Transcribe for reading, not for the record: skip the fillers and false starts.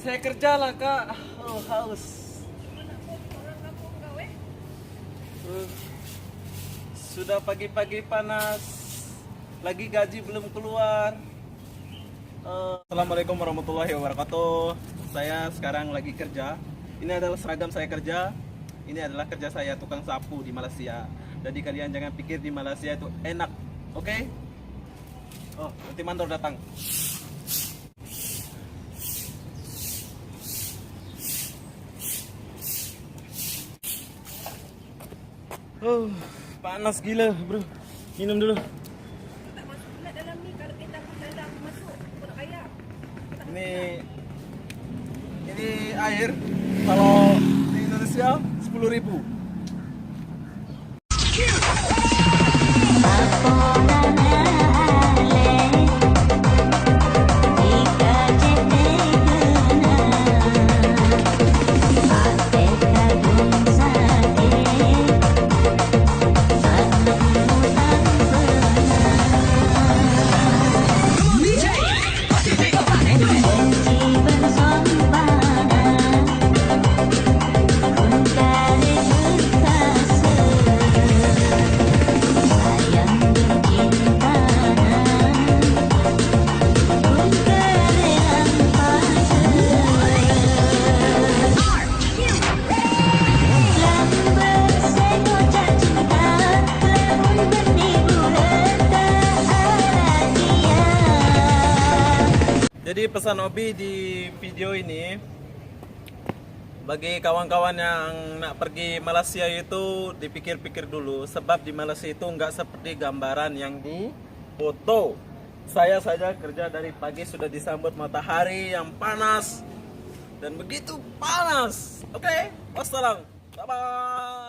Saya kerja lah kak. Oh haus. Uh, Sudah pagi-pagi panas. Lagi gaji belum keluar. Assalamualaikum warahmatullahi wabarakatuh. Saya sekarang lagi kerja. Ini adalah seragam saya kerja. Ini adalah kerja saya tukang sapu di Malaysia. Jadi kalian jangan pikir di Malaysia itu enak, oke? Oh, nanti mandor datang. Panas gila, bro. Minum dulu. Tak masuk pula dalam ni. Kalau kita pun dalam masuk, aku nak kaya. Ini air. Kalau di Indonesia 10.000. Jadi pesan Obi di video ini, bagi kawan-kawan yang nak pergi Malaysia itu dipikir-pikir dulu, sebab di Malaysia itu nggak seperti gambaran yang di foto. Saya saja kerja dari pagi sudah disambut matahari yang panas dan begitu panas. Oke, wassalam, bye bye.